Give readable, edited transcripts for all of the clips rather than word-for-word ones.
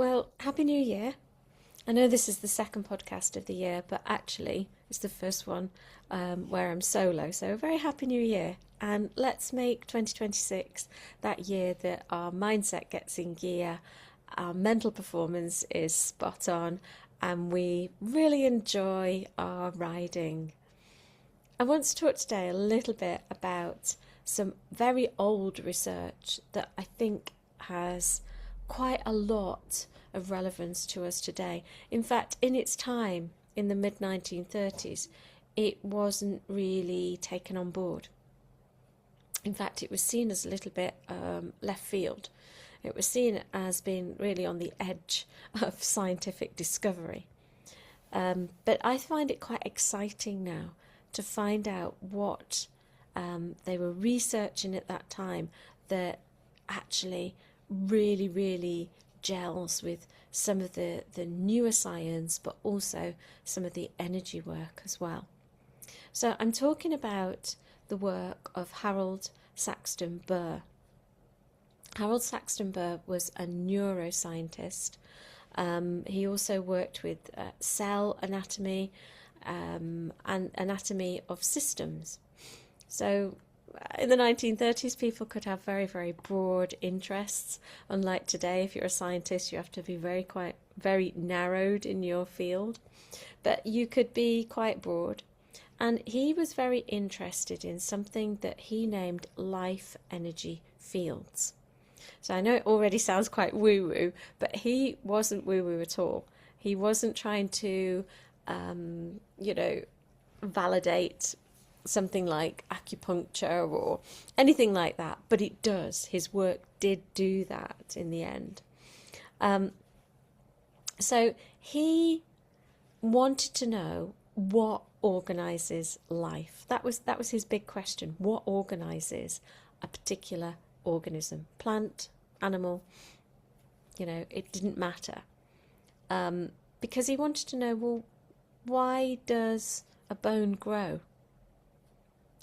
Well, Happy New Year. I know this is the second podcast of the year, but actually it's the first one where I'm solo. So a very Happy New Year. And let's make 2026 that year that our mindset gets in gear, our mental performance is spot on, and we really enjoy our riding. I want to talk today a little bit about some very old research that I think has quite a lot of relevance to us today. In fact, in its time, in the mid 1930s, it wasn't really taken on board. In fact, it was seen as a little bit left field. It was seen as being really on the edge of scientific discovery. But I find it quite exciting now to find out what they were researching at that time that actually really gels with some of the newer science, but also some of the energy work as well. So I'm talking about the work of Harold Saxton Burr. Harold Saxton Burr was a neuroscientist. He also worked with cell anatomy and anatomy of systems. So in the 1930s, people could have very broad interests. Unlike today, if you're a scientist, you have to be very narrowed in your field. But you could be quite broad. And he was very interested in something that he named life energy fields. So I know it already sounds quite woo-woo, but he wasn't woo-woo at all. He wasn't trying to, validate something like acupuncture or anything like that, but it does. His work did do that in the end. So he wanted to know what organizes life. That was his big question. What organizes a particular organism? Plant, animal, it didn't matter. Because he wanted to know, well, why does a bone grow?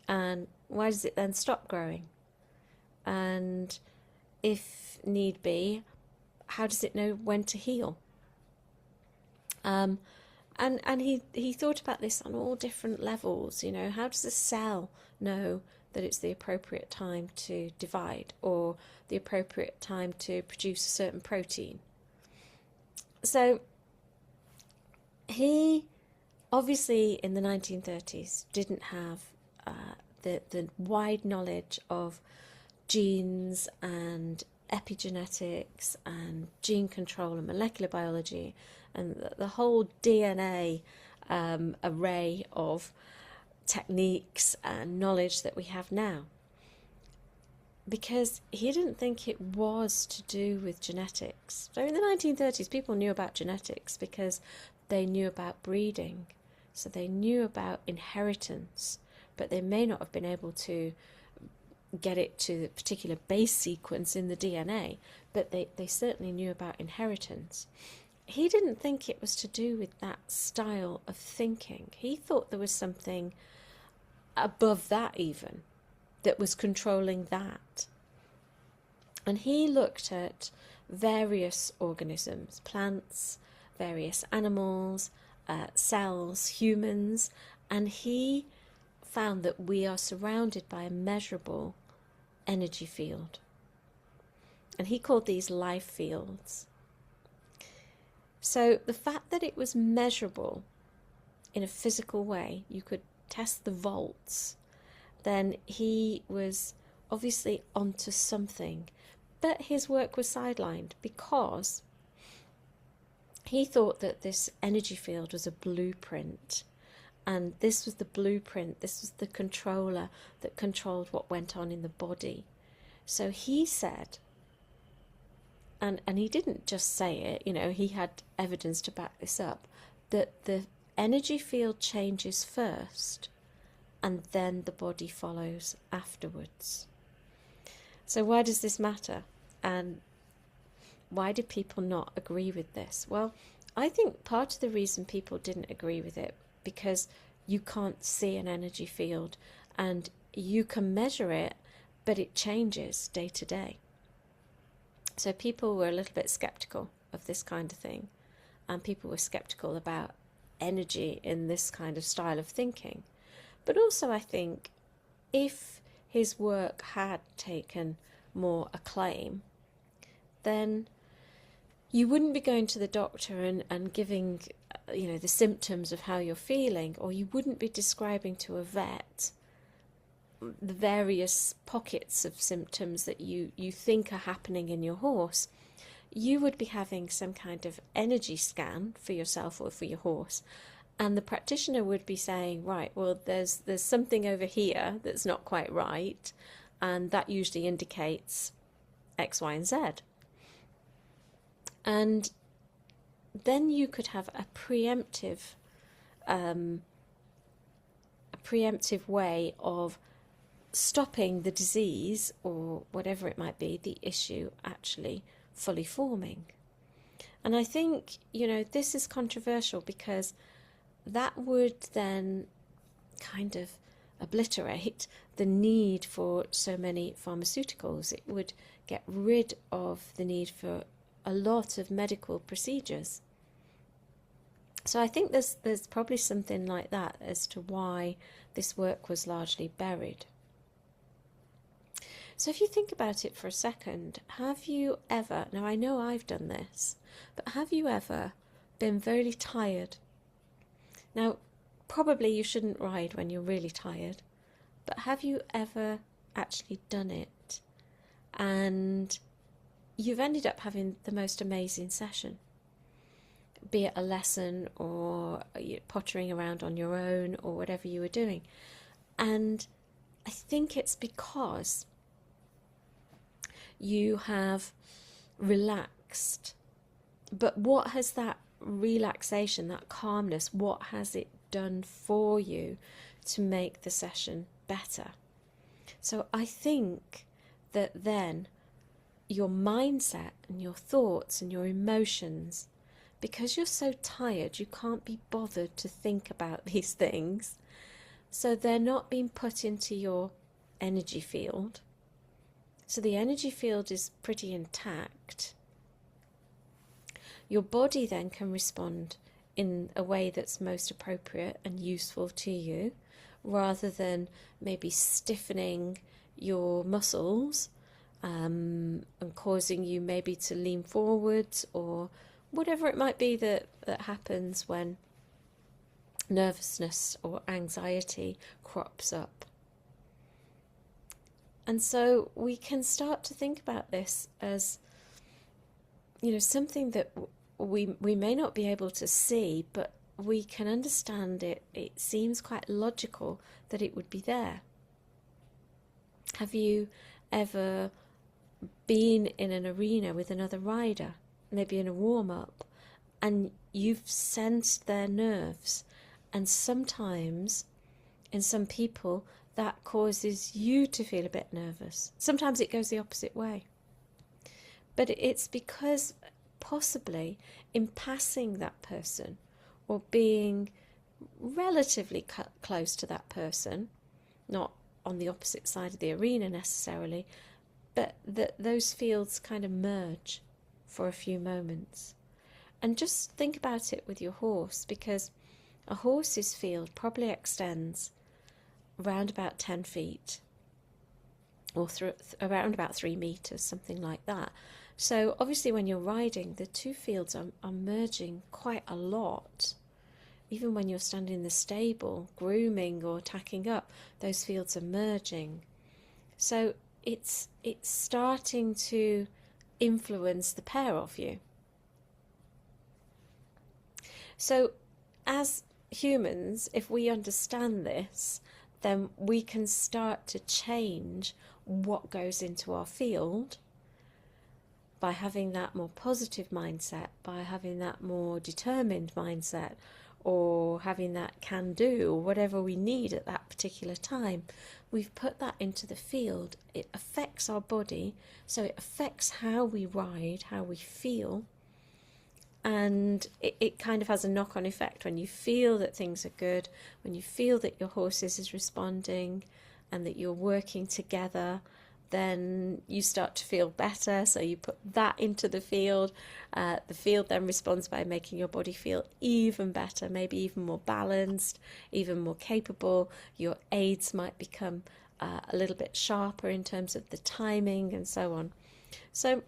And why does it then stop growing? And if need be, how does it know when to heal? And he thought about this on all different levels. How does a cell know that it's the appropriate time to divide or the appropriate time to produce a certain protein? So he obviously in the 1930s didn't have the wide knowledge of genes and epigenetics and gene control and molecular biology and the whole DNA array of techniques and knowledge that we have now. Because he didn't think it was to do with genetics. So in the 1930s, people knew about genetics because they knew about breeding. So they knew about inheritance, but they may not have been able to get it to the particular base sequence in the DNA, but they certainly knew about inheritance. He didn't think it was to do with that style of thinking. He thought there was something above that even, that was controlling that. And he looked at various organisms, plants, various animals, cells, humans, and he found that we are surrounded by a measurable energy field. And he called these life fields. So the fact that it was measurable in a physical way, you could test the volts, then he was obviously onto something. But his work was sidelined because he thought that this energy field was a blueprint. And this was the blueprint, this was the controller that controlled what went on in the body. So he said, and he didn't just say it, he had evidence to back this up, that the energy field changes first and then the body follows afterwards. So why does this matter? And why did people not agree with this? Well, I think part of the reason people didn't agree with it because you can't see an energy field and you can measure it, but it changes day to day. So people were a little bit skeptical of this kind of thing, and people were skeptical about energy in this kind of style of thinking. But also I think if his work had taken more acclaim, then you wouldn't be going to the doctor and giving, the symptoms of how you're feeling, or you wouldn't be describing to a vet the various pockets of symptoms that you think are happening in your horse. You would be having some kind of energy scan for yourself or for your horse, and the practitioner would be saying, right, well, there's something over here that's not quite right, and that usually indicates X, Y, and Z. And then you could have a preemptive way of stopping the disease, or whatever it might be, the issue actually fully forming. And I think, this is controversial, because that would then kind of obliterate the need for so many pharmaceuticals. It would get rid of the need for a lot of medical procedures. So I think there's probably something like that as to why this work was largely buried. So if you think about it for a second, have you ever, now I know I've done this, but have you ever been very tired? Now, probably you shouldn't ride when you're really tired, but have you ever actually done it and you've ended up having the most amazing session? Be it a lesson or pottering around on your own or whatever you were doing. And I think it's because you have relaxed. But what has that relaxation, that calmness, what has it done for you to make the session better? So I think that then your mindset and your thoughts and your emotions, because you're so tired, you can't be bothered to think about these things, so they're not being put into your energy field. So the energy field is pretty intact. Your body then can respond in a way that's most appropriate and useful to you, rather than maybe stiffening your muscles and causing you maybe to lean forwards, or whatever it might be that happens when nervousness or anxiety crops up. And so we can start to think about this as, something that we may not be able to see, but we can understand it. It seems quite logical that it would be there. Have you ever been in an arena with another rider, maybe in a warm-up, and you've sensed their nerves? And sometimes, in some people, that causes you to feel a bit nervous. Sometimes it goes the opposite way. But it's because possibly in passing that person, or being relatively close to that person, not on the opposite side of the arena necessarily, but that those fields kind of merge for a few moments. And just think about it with your horse, because a horse's field probably extends around about 10 feet, or around about 3 meters, something like that. So obviously when you're riding, the two fields are merging quite a lot. Even when you're standing in the stable, grooming or tacking up, those fields are merging. So it's starting to influence the pair of you. So as humans, if we understand this, then we can start to change what goes into our field by having that more positive mindset, by having that more determined mindset, or having that can do, or whatever we need at that particular time. We've put that into the field. It affects our body, so it affects how we ride, how we feel. And it kind of has a knock-on effect. When you feel that things are good, when you feel that your horse is responding and that you're working together, then you start to feel better. So you put that into the field. The field then responds by making your body feel even better, maybe even more balanced, even more capable. Your aids might become a little bit sharper in terms of the timing and so on. So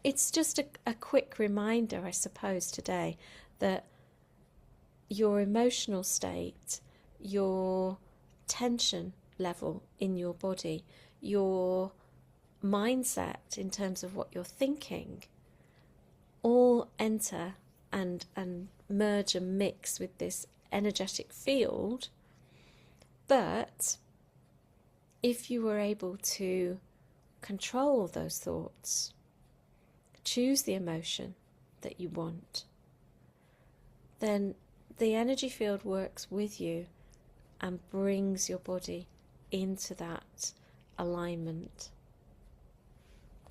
it's just a quick reminder, I suppose, today that your emotional state, your tension level in your body, your mindset in terms of what you're thinking, all enter and merge and mix with this energetic field. But if you were able to control those thoughts, choose the emotion that you want, then the energy field works with you and brings your body into that alignment.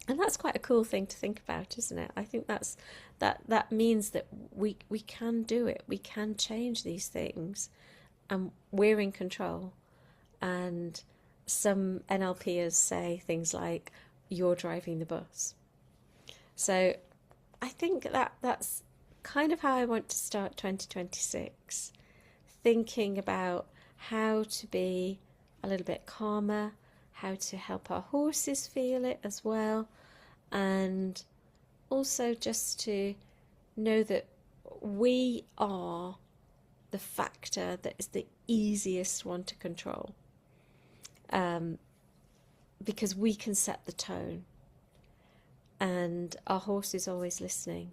And that's quite a cool thing to think about, isn't it? I think that means that we can do it. We can change these things, and we're in control. And some NLPers say things like, you're driving the bus. So I think that's kind of how I want to start 2026, thinking about how to be a little bit calmer, how to help our horses feel it as well, and also just to know that we are the factor that is the easiest one to control, because we can set the tone, and our horse is always listening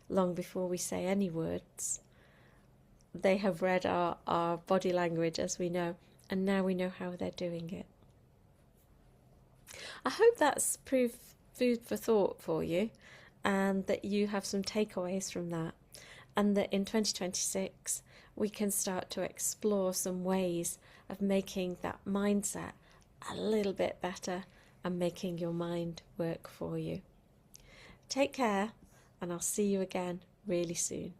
long before we say any words. They have read our body language, as we know, and now we know how they're doing it. I hope that's food for thought for you, and that you have some takeaways from that, and that in 2026 we can start to explore some ways of making that mindset a little bit better and making your mind work for you. Take care, and I'll see you again really soon.